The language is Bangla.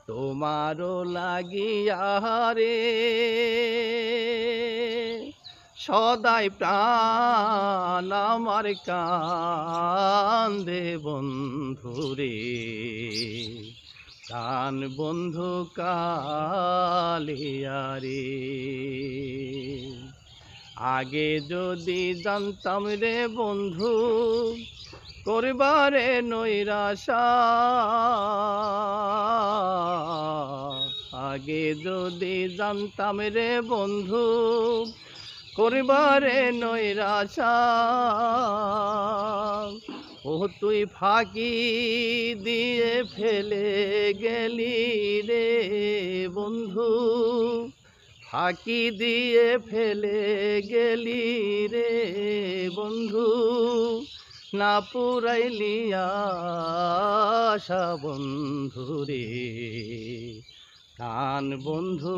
তোমারও লাগিয়া রে সদাই প্রাণ আমার কান্দে বন্ধুরে, প্রাণ বন্ধু কালিয়া রে। আগে যদি জানতাম রে বন্ধু করবারে নৈরাশা, আগে যদি জানতাম রে বন্ধু করবারে নৈরাশা, ও তুই ফাঁকি দিয়ে ফেলে গেলি রে বন্ধু, ফাঁকি দিয়ে ফেলে গেলি রে বন্ধু, না পুরাইলি আশা বন্ধু রে, প্রাণ বন্ধু।